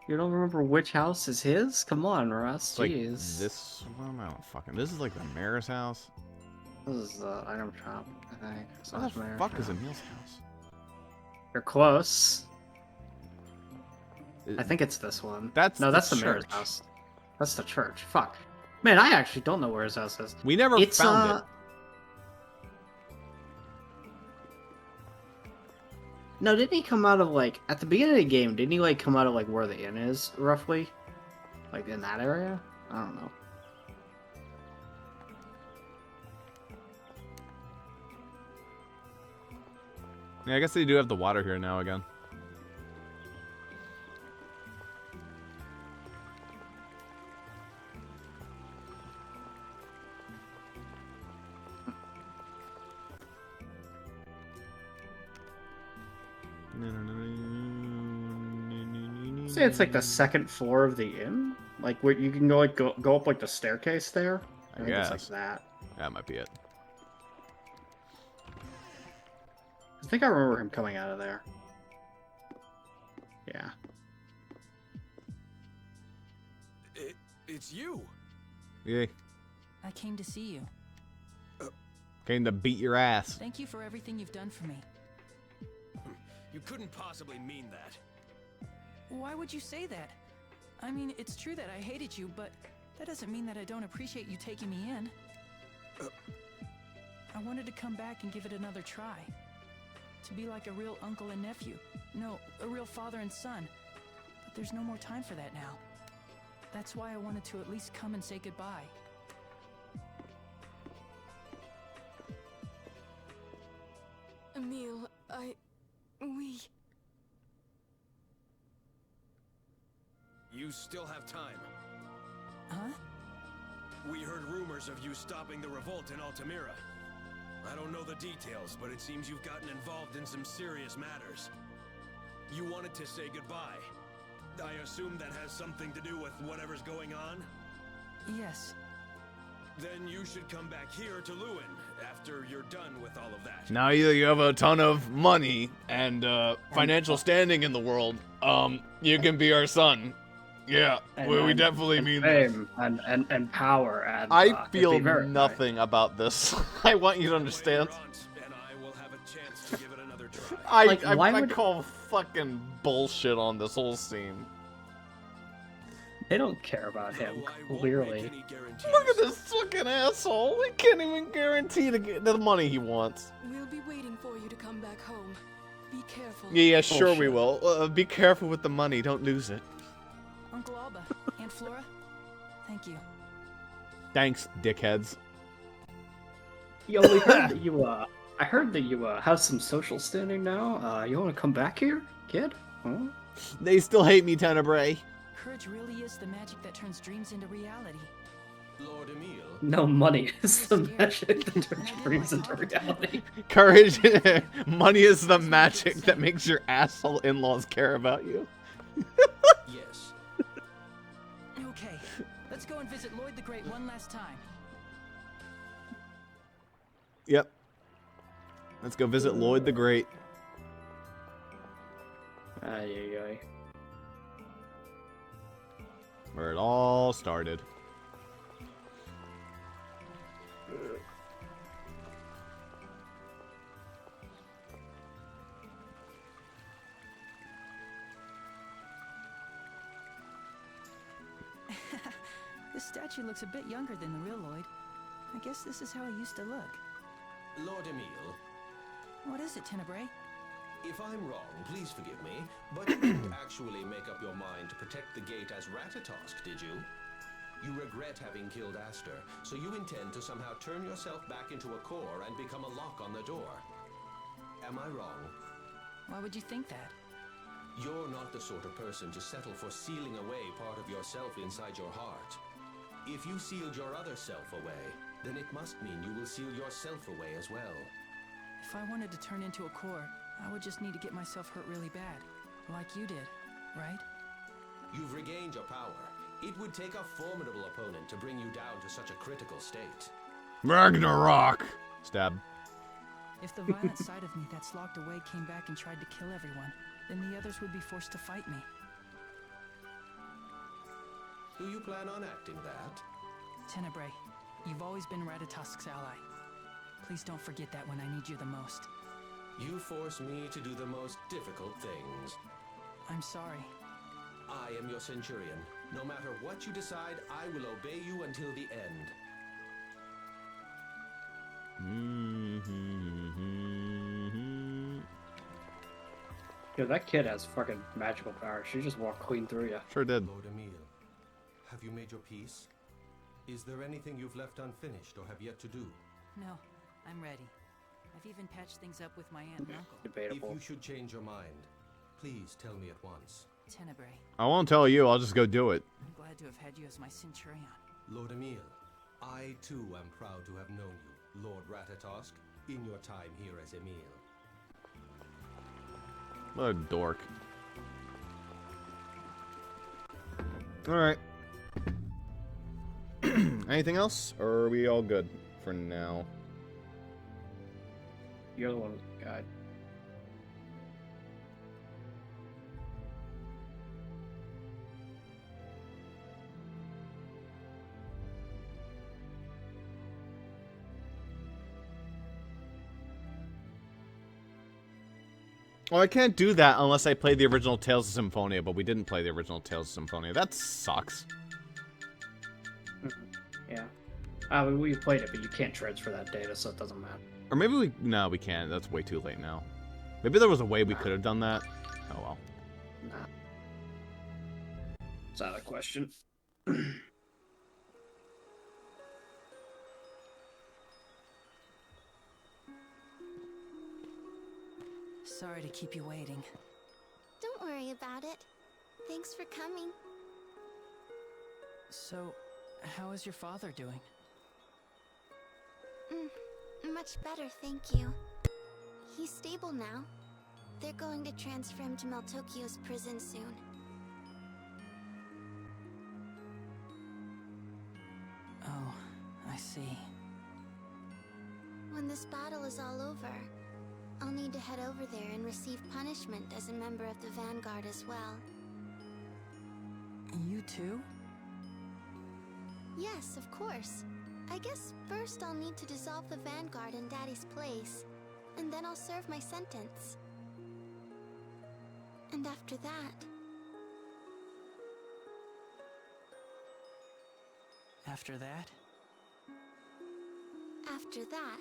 You don't remember which house is his? Come on, Ross. Like Jeez. this one? I don't fucking... This is like the mayor's house? This is the item shop, I think. Where the fuck is Emil's house? You're close. I think it's this one. That's that's the mayor's church. house. That's the church. Fuck. Man, I actually don't know where his house is. We never found it. No, didn't he come out of, like, at the beginning of the game, didn't he, like, come out of, like, where the inn is, roughly? Like, in that area? I don't know. Yeah, I guess they do have the water here now again. Say it's like the second floor of the inn? Like, where you can go, like, go up, like, the staircase there? I think it's like that. That might be it. I think I remember him coming out of there. Yeah. It's you. Yeah. I came to see you. Came to beat your ass. Thank you for everything you've done for me. You couldn't possibly mean that. Why would you say that? I mean, it's true that I hated you, but that doesn't mean that I don't appreciate you taking me in. I wanted to come back and give it another try. To be like a real uncle and nephew. No, a real father and son. But there's no more time for that now. That's why I wanted to at least come and say goodbye. Emil, we... You still have time. Huh? We heard rumors of you stopping the revolt in Altamira. I don't know the details, but it seems you've gotten involved in some serious matters. You wanted to say goodbye. I assume that has something to do with whatever's going on? Yes. Then you should come back here to Lewin after you're done with all of that. Now either you have a ton of money and financial standing in the world, you can be our son. Yeah, we definitely mean fame and power and I feel nothing about this. I want you to understand. I call fucking bullshit on this whole scene. They don't care about him, clearly. Look at this fucking asshole. He can't even guarantee to get the money he wants. We'll be waiting for you to come back home. Be careful. Yeah, sure we will. Be careful with the money. Don't lose it. Uncle Alba, Aunt Flora, thank you. Thanks, dickheads. Yo, we heard that you, I heard that you, have some social standing now. You want to come back here, kid? Huh? They still hate me, Tenebrae. Courage really is the magic that turns dreams into reality. Lord Emil. No, money is the magic that turns dreams into reality. Courage, money is the magic that makes your asshole in-laws care about you. Yes. Okay, let's go and visit Lloyd the Great one last time. Yep. Let's go visit Lloyd the Great. Ay, ay, ay. Where it all started. This statue looks a bit younger than the real Lloyd. I guess this is how he used to look. Lord Emil, What is it, Tenebrae? if I'm wrong, please forgive me, but you didn't actually make up your mind to protect the gate as Ratatosk, did you? You regret having killed Aster, so you intend to somehow turn yourself back into a core and become a lock on the door. Am I wrong? Why would you think that? You're not the sort of person to settle for sealing away part of yourself inside your heart. If you sealed your other self away, then it must mean you will seal yourself away as well. If I wanted to turn into a core, I would just need to get myself hurt really bad. Like you did, right? You've regained your power. It would take a formidable opponent to bring you down to such a critical state. Ragnarok! Stab. If the violent side of me that's locked away came back and tried to kill everyone, then the others would be forced to fight me. Do you plan on acting that? Tenebrae, you've always been Ratatosk's ally. Please don't forget that when I need you the most. You force me to do the most difficult things. I'm sorry. I am your Centurion. No matter what you decide, I will obey you until the end. Yo, that kid has fucking magical power. She just walked clean through you. Sure did. Lord Emil, have you made your peace? Is there anything you've left unfinished or have yet to do? No, I'm ready. I've even patched things up with my aunt and uncle. Debatable. If you should change your mind, please tell me at once. Tenebrae, I won't tell you, I'll just go do it. I'm glad to have had you as my Centurion. Lord Emil, I too am proud to have known you, Lord Ratatosk, in your time here as Emil. What a dork. Alright. Anything else? Or are we all good for now? You're the one with the guide. Well, I can't do that unless I play the original Tales of Symphonia, but we didn't play the original Tales of Symphonia. That sucks. Yeah. We played it, but you can't transfer that data, so it doesn't matter. Or maybe we... No, we can't. That's way too late now. Maybe there was a way we could have done that. Oh, well. Nah. It's out of the question. Sorry to keep you waiting. Don't worry about it. Thanks for coming. So, how is your father doing? Much better, thank you. He's stable now. They're going to transfer him to Meltokio's prison soon. Oh, I see. When this battle is all over, I'll need to head over there and receive punishment as a member of the Vanguard as well. You too? Yes, of course. I guess first I'll need to dissolve the Vanguard in Daddy's place, and then I'll serve my sentence. And after that... After that? After that,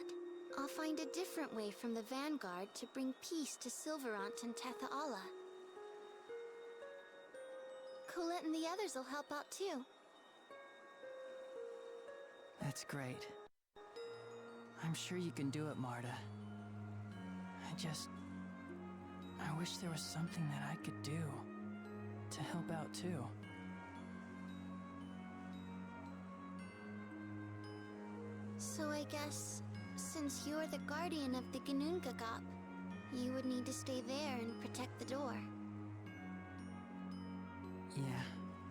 I'll find a different way from the Vanguard to bring peace to Silverant and Tethaala. Colette and the others will help out too. That's great. I'm sure you can do it, Marta. I wish there was something that I could do to help out too. So I guess, since you're the guardian of the Gnungagap, you would need to stay there and protect the door. Yeah,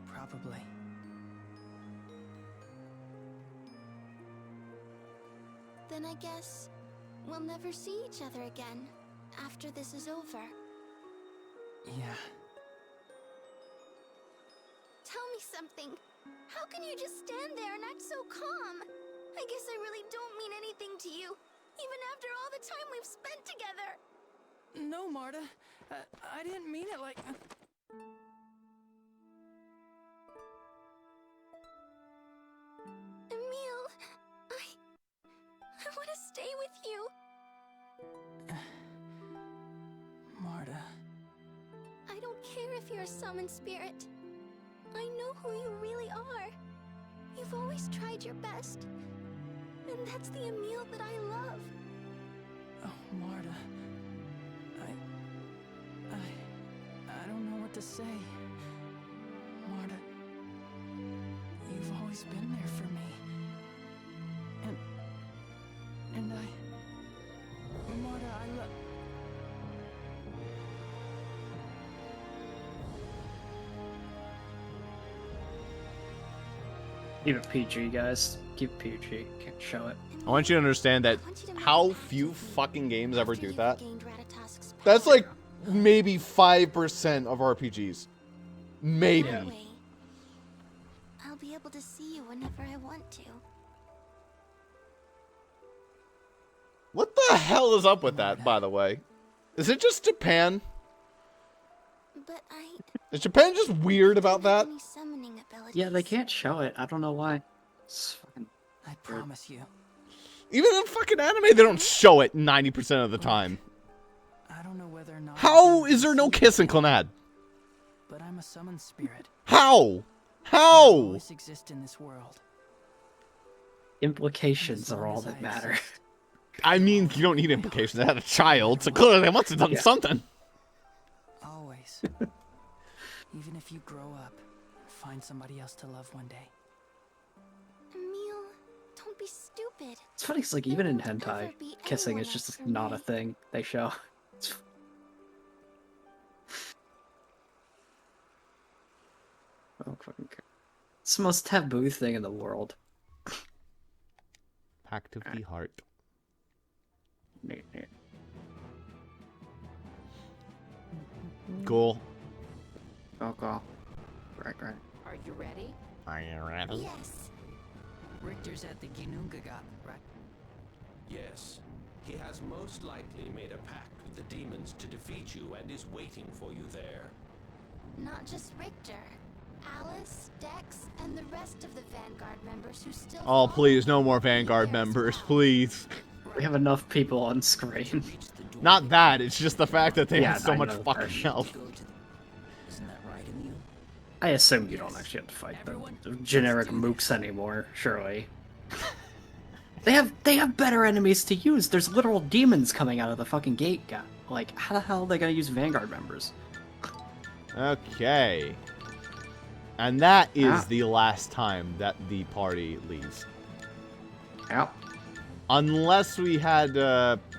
probably. Then I guess we'll never see each other again after this is over. Yeah. Tell me something. How can you just stand there and act so calm? I guess I really don't mean anything to you, even after all the time we've spent together. No, Marta. I didn't mean it like... Emil, I want to stay with you. Marta... I don't care if you're a summoned spirit. I know who you really are. You've always tried your best. And that's the Emil that I love. Oh, Marta... I don't know what to say. Marta... You've always been there for me. And Marta, I love... Keep it PG, guys. Keep it PG. Can't show it. I want you to understand that how few fucking games ever do that. That's like maybe 5% of RPGs. Maybe. That way, I'll be able to see you whenever I want to. What the hell is up with that, by the way? Is it just Japan? But Is Japan just weird about that? Yeah, they can't show it. I don't know why. It's fucking I promise you. Even in fucking anime, they don't show it 90% of the time. I don't know whether or not... How is there no kiss in Clannad? But I'm a summoned spirit. How? I How? always exist in this world. implications are all that matter. I mean, you don't need implications. They had a child, so clearly they must have done something. Always. Even if you grow up, find somebody else to love one day. Emil, don't be stupid. It's funny, it's like even in hentai, kissing is just not a thing they show. Oh, fucking care. It's the most taboo thing in the world. Pact of the heart. Cool. Go. Right. Are you ready? Are you ready? Yes. Richter's at the Gnungagap, right? Yes. He has most likely made a pact with the demons to defeat you and is waiting for you there. Not just Richter. Alice, Dex, and the rest of the Vanguard members who still... Oh, please, no more Vanguard members, please. We have enough people on screen. Not that, it's just the fact that they have so I much know fucking that. health. Isn't that right, Emil? I assume you don't actually have to fight the generic mooks anymore, surely. They have better enemies to use. There's literal demons coming out of the fucking gate, guy. Like, how the hell are they gonna use Vanguard members? Okay. And that is the last time that the party leaves. Yep. Unless we had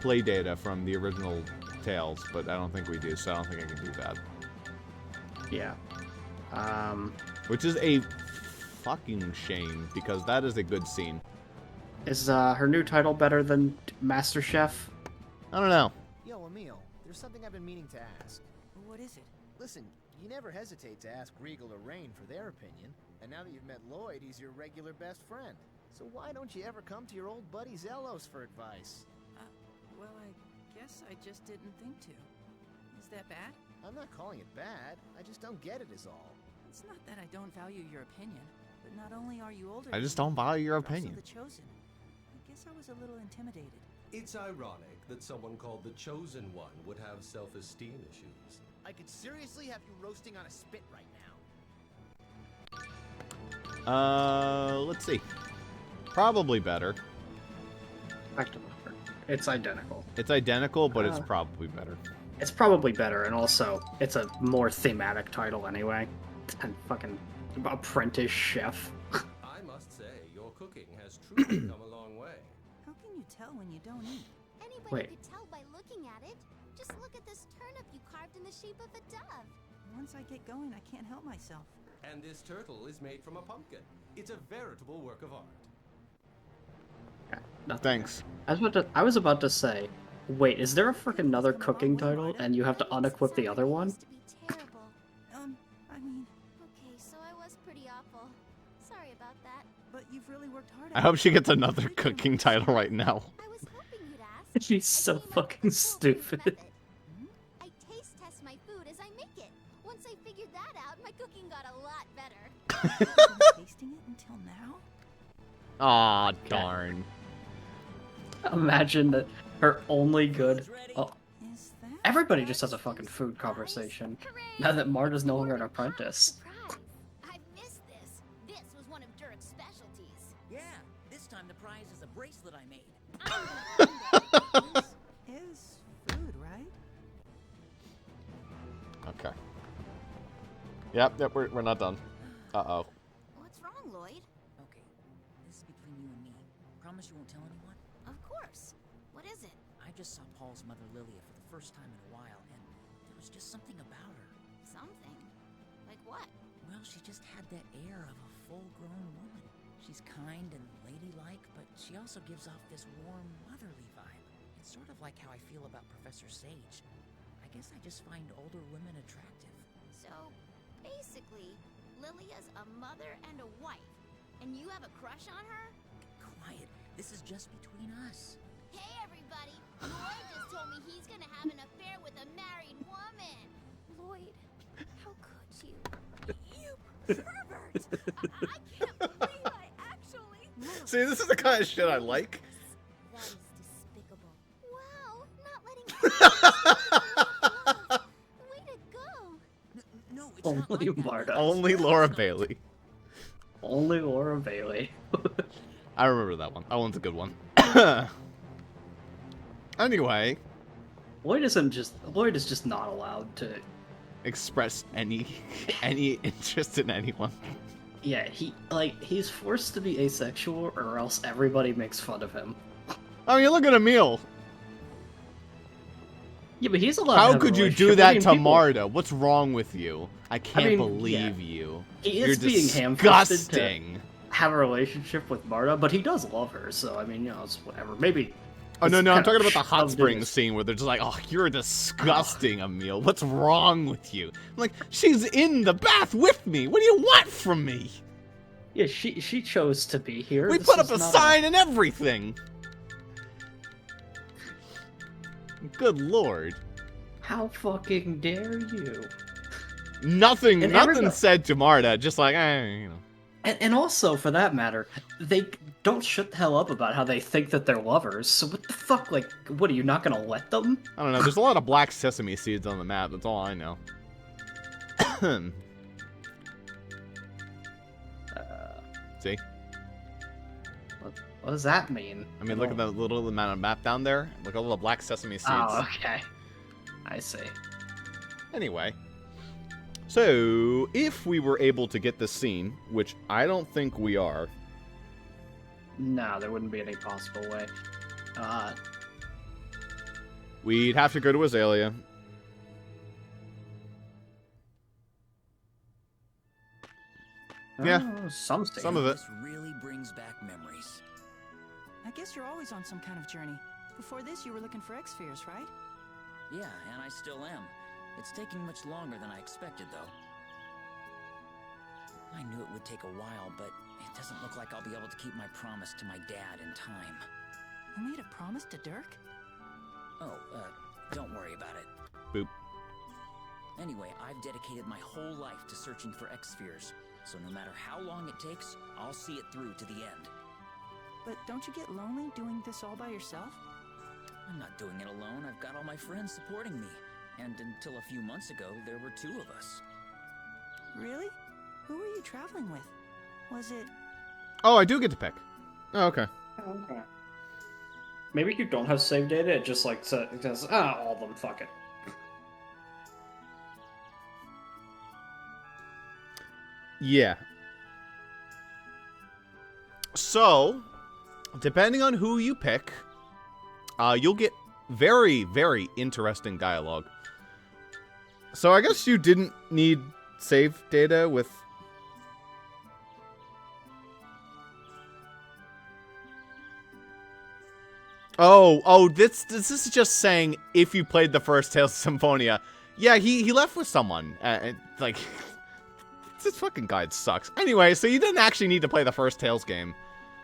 play data from the original Tales, but I don't think we do, so I don't think I can do that. Yeah. Which is a fucking shame, because that is a good scene. Is her new title better than Master Chef? I don't know. Yo, Emil, there's something I've been meaning to ask. What is it? Listen, you never hesitate to ask Regal or Rain for their opinion, and now that you've met Lloyd, he's your regular best friend. So why don't you ever come to your old buddy Zelos for advice? Well, I guess I just didn't think to. Is that bad? I'm not calling it bad, I just don't get it is all. It's not that I don't value your opinion, but not only are you older I than just me, don't value your you're also opinion. the Chosen. I guess I was a little intimidated. It's ironic that someone called the Chosen One would have self-esteem issues. I could seriously have you roasting on a spit right now. Let's see. Probably better. It's identical. It's identical, but it's probably better. It's probably better, and also, it's a more thematic title anyway. And fucking apprentice chef. I must say, your cooking has truly come a long way. tell when you don't eat. Anybody Wait. could tell by looking at it. Just look at this turnip you carved in the shape of a dove. Once I get going, I can't help myself. And this turtle is made from a pumpkin. It's a veritable work of art. Thanks. I was about to say, wait, is there a freaking another cooking title and you have to unequip the other one? Terrible. I mean, Okay, so I was pretty awful. Sorry about that. but you've really worked hard. I hope she gets another cooking title right now. I was hoping you'd ask. She's so fucking stupid. I taste test my food as I make it. Once I figured that out, my cooking got a lot better. Tasting it until now? Aw, darn. Imagine that her only good. Oh, everybody just has a fucking food conversation. Now that Marta's no longer an apprentice. I missed this. This was one of Dirk's specialties. Yeah, this time the prize is a bracelet I made. Is food, right? Okay. Yep, we're not done. Uh-oh. What's wrong, Lloyd? Okay, this is between you and me. Promise you won't tell anyone? Of course. What is it? I just saw Paul's mother Lilia for the first time in a while, and there was just something about her. Something. Like what? Well, she just had that air of a full-grown woman. She's kind and ladylike, but she also gives off this warm, motherly vibe. It's sort of like how I feel about Professor Sage. I guess I just find older women attractive. So, basically, Lilia's a mother and a wife, and you have a crush on her? Quiet. This is just between us. Hey, everybody! Lloyd just told me he's gonna have an affair with a married woman. Lloyd, how could you? You pervert! I can't believe I actually... See, this is the kind of shit I like. That is despicable. Wow, not letting Way to go. No, it's not Only like that. Marta. Only Laura Bailey. Only Laura Bailey. I remember that one. That one's a good one. Anyway, Lloyd is just not allowed to. express any interest in anyone. Yeah, he's forced to be asexual, or else everybody makes fun of him. I mean, look at Emil. Yeah, but he's allowed. to How have a could you relationship. do I that mean, to people- Marta? What's wrong with you? I can't mean, believe yeah. you. He You're is being ham-fisted disgusting. to have a relationship with Marta, but he does love her. So I mean, it's whatever. Maybe. Oh no, it's no, I'm kinda talking about the hot shoved in springs his- scene where they're just like, "Oh, you're disgusting, Emil. What's wrong with you?" I'm like, she's in the bath with me. What do you want from me? Yeah, she chose to be here. We This put up is a not sign and everything. Good lord. How fucking dare you? Nothing And nothing everybody- said to Marta, just like, you know. And also, for that matter, they don't shut the hell up about how they think that they're lovers. So what the fuck? Like, what are you not gonna let them? I don't know, there's a lot of black sesame seeds on the map, that's all I know. See? What does that mean? I mean, look at the little amount of map down there. Look at all the black sesame seeds. Oh, okay. I see. Anyway. So, if we were able to get this scene, which I don't think we are. No, there wouldn't be any possible way. We'd have to go to Azalea. Yeah. Some of it. This really brings back memories. I guess you're always on some kind of journey. Before this, you were looking for X-Spheres, right? Yeah, and I still am. It's taking much longer than I expected, though. I knew it would take a while, but it doesn't look like I'll be able to keep my promise to my dad in time. You made a promise to Dirk? Oh, don't worry about it. Boop. Anyway, I've dedicated my whole life to searching for X-Spheres, so no matter how long it takes, I'll see it through to the end. But don't you get lonely doing this all by yourself? I'm not doing it alone. I've got all my friends supporting me. And until a few months ago, there were 2 of us. Really? Who were you traveling with? Was it... Oh, I do get to pick. Oh, okay. Okay. Maybe you don't have save data, it just like says, all of them, fuck it. Yeah. So, depending on who you pick, you'll get very, very interesting dialogue. So I guess you didn't need save data with... Oh, this is just saying if you played the first Tales of Symphonia. Yeah, he left with someone. Like, this fucking guide sucks. Anyway, so you didn't actually need to play the first Tales game.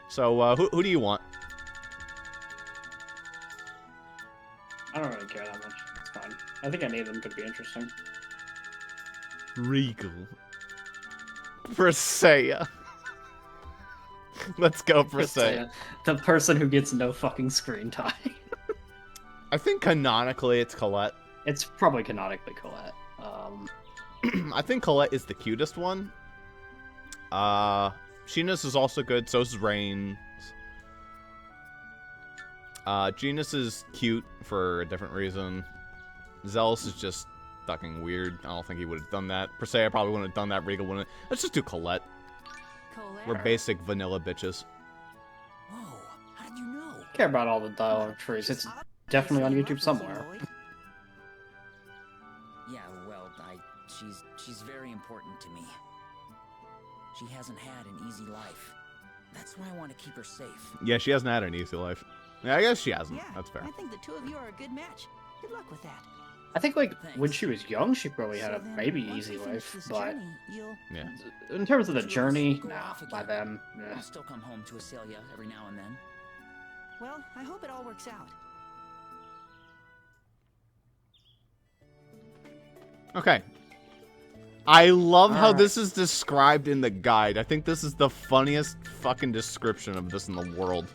So, who do you want? I don't really care that much. It's fine. I think any of them could be interesting. Regal. Presea. Let's go, Presea. The person who gets no fucking screen time. I think canonically it's Colette. It's probably canonically Colette. I think Colette is the cutest one. Sheena's is also good, so is Rain. Genus is cute for a different reason. Zealous is just fucking weird. I don't think he would have done that. Presea probably wouldn't have done that. Regal wouldn't. Let's just do Colette. We're basic vanilla bitches. Whoa, how did you know? Care about all the dialogue trees. It's definitely on YouTube somewhere. Yeah, well, she's very important to me. She hasn't had an easy life. That's why I want to keep her safe. Yeah, she hasn't had an easy life. Yeah, I guess she hasn't. That's fair. I think the two of you are a good match. Good luck with that. I think, like, when she was young, she probably had a maybe easy life, but... Yeah. In terms of the journey, nah, by them, I'll still come home to Acelia every now and then. Well, I hope it all works out. Okay. I love how this is described in the guide. I think this is the funniest fucking description of this in the world.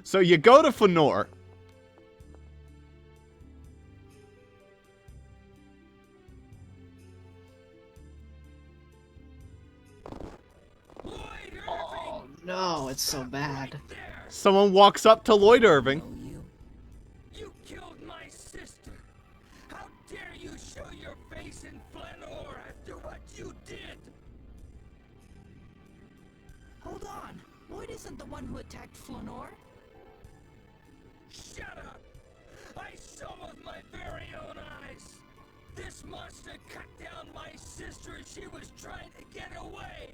So you go to Fëanor. Oh, no, it's so bad. Someone walks up to Lloyd Irving. You killed my sister. How dare you show your face in Fëanor after what you did? Hold on. Lloyd isn't the one who attacked Fëanor. Shut up! I saw with my very own eyes. This monster cut down my sister as she was trying to get away.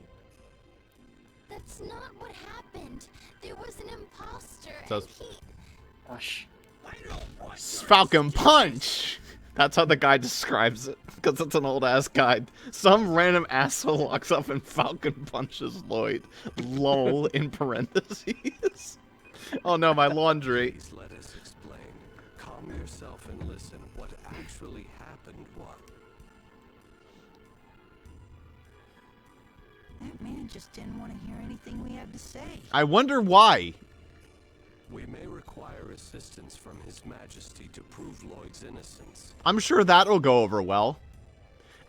That's not what happened. There was an imposter, So- and he... Gosh. Falcon Punch! That's how the guy describes it. Because it's an old-ass guide. Some random asshole walks up and Falcon punches Lloyd. Lol in parentheses. Oh no, my laundry. Please let us explain. Calm yourself and listen. What actually happened was... That man just didn't want to hear anything we had to say. I wonder why. We may require assistance from His Majesty to prove Lloyd's innocence. I'm sure that'll go over well.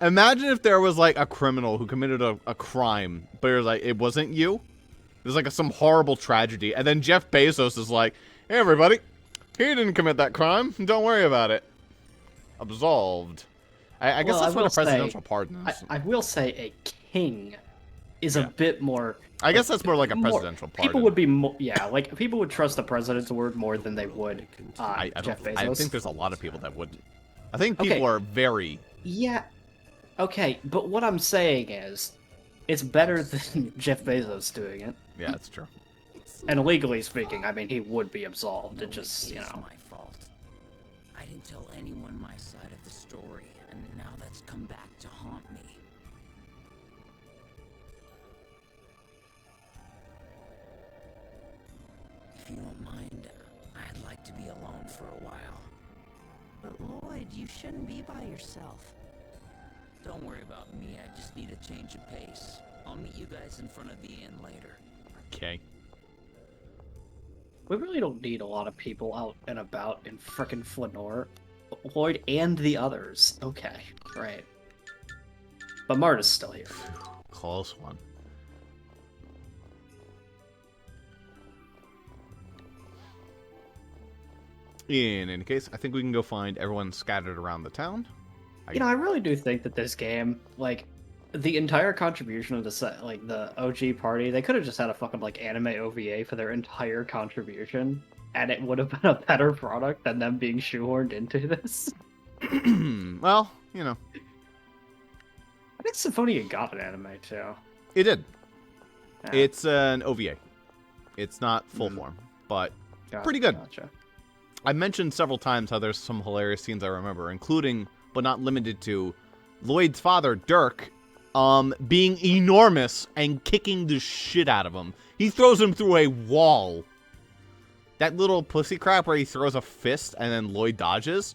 Imagine if there was like a criminal who committed a crime, but it was like, it wasn't you. It was like some horrible tragedy. And then Jeff Bezos is like, hey everybody, he didn't commit that crime. Don't worry about it. Absolved. I guess that's what a presidential pardon is. I will say a king is a bit more... I guess that's more like a presidential pardon. People would be more... Yeah, like, people would trust the president's word more than they would Jeff Bezos. I think there's a lot of people that wouldn't. I think people are very... Yeah. Okay, but what I'm saying is, it's better than Jeff Bezos doing it. Yeah, that's true. And legally speaking, I mean, he would be absolved. It just, you know... My fault. I didn't tell anyone my side of the story, and now that's come back to haunt me. If you don't mind, I'd like to be alone for a while. But Lloyd, you shouldn't be by yourself. Don't worry about me, I just need a change of pace. I'll meet you guys in front of the inn later. Okay. We really don't need a lot of people out and about in frickin' Fëanor. Lloyd and the others. Okay, right. But Marta's still here. Close one. In any case, I think we can go find everyone scattered around the town. You know, I really do think that this game, like, the entire contribution of the set, like the OG party, they could have just had a fucking like anime OVA for their entire contribution, and it would have been a better product than them being shoehorned into this. Well, you know, I think Symphonia got an anime too. it did. Yeah. It's an OVA. It's not full form, but pretty good. Gotcha. I mentioned several times how there's some hilarious scenes I remember, including, but not limited to, Lloyd's father, Dirk, being enormous and kicking the shit out of him. He throws him through a wall. That little pussy crap where he throws a fist and then Lloyd dodges.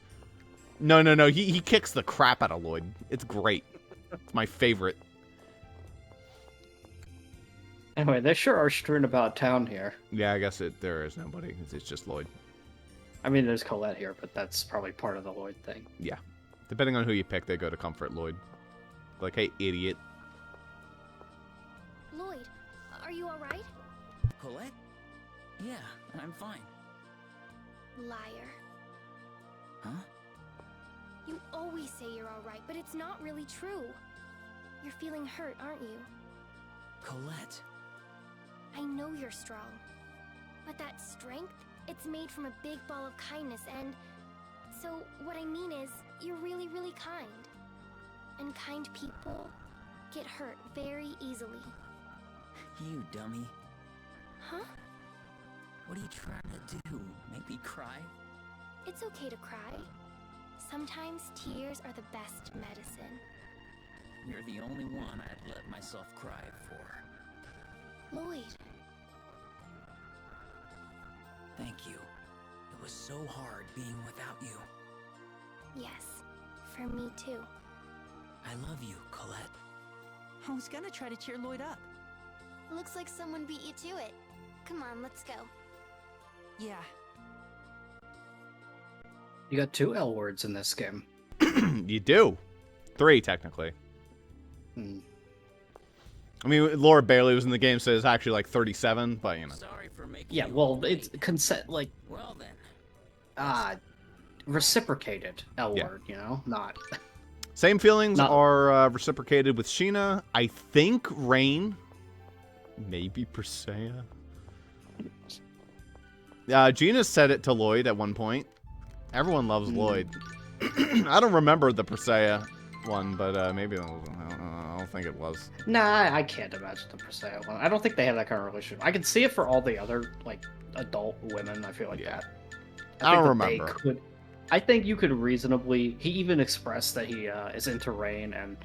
No. He kicks the crap out of Lloyd. It's great. It's my favorite. Anyway, they sure are strewn about town here. Yeah, I guess there is nobody. It's just Lloyd. I mean, there's Colette here, but that's probably part of the Lloyd thing. Yeah. Depending on who you pick, they go to comfort Lloyd. Like, hey, idiot. Lloyd, are you alright? Colette? Yeah, I'm fine. Liar. Huh? You always say you're alright, but it's not really true. You're feeling hurt, aren't you? Colette. I know you're strong. But that strength, it's made from a big ball of kindness, and... So, what I mean is, you're really, really kind. And kind people get hurt very easily. You dummy. Huh? What are you trying to do? Make me cry? It's okay to cry. Sometimes tears are the best medicine. You're the only one I'd let myself cry for. Lloyd. Thank you. It was so hard being without you. Yes, for me too. I love you, Colette. I was gonna try to cheer Lloyd up. Looks like someone beat you to it. Come on, let's go. Yeah. You got 2 L words in this game. You do. 3, technically. Hmm. I mean, Laura Bailey was in the game, so it's actually like 37, but you know. Sorry for making Yeah, well, it's consent, like... Well then. Reciprocated L word, you know? Not... Same feelings are reciprocated with Sheena. I think Rain. Maybe Persea. Gina said it to Lloyd at one point. Everyone loves Lloyd. I don't remember the Persea one, but maybe I don't think it was. Nah, I can't imagine the Persea one. I don't think they have that kind of relationship. I can see it for all the other, like, adult women, I feel like that. I don't remember. I think you could reasonably... He even expressed that he is into Rain, and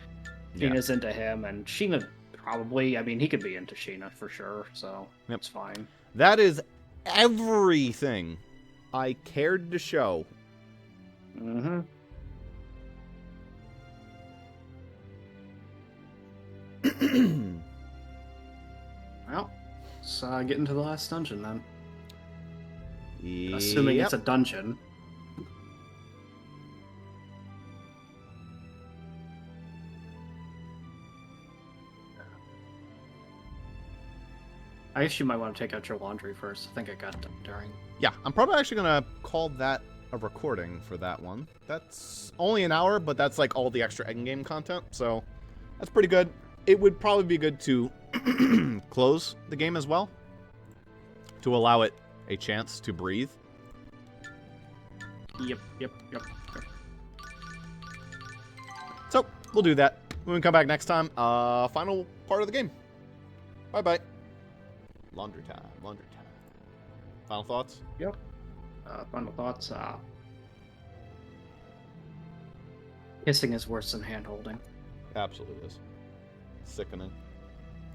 Sheena's into him, and Sheena probably... I mean, he could be into Sheena for sure, so it's fine. That is everything I cared to show. Mm-hmm. Well, let's get into the last dungeon then. Assuming it's a dungeon. I guess you might want to take out your laundry first. I think I got it during. Yeah, I'm probably actually going to call that a recording for that one. That's only an hour, but that's like all the extra endgame content, so that's pretty good. It would probably be good to close the game as well, to allow it a chance to breathe. Yep. So, we'll do that. When we come back next time, final part of the game. Bye-bye. Laundry time. Final thoughts? Yep. Final thoughts. Kissing is worse than hand-holding. Absolutely is. Sickening.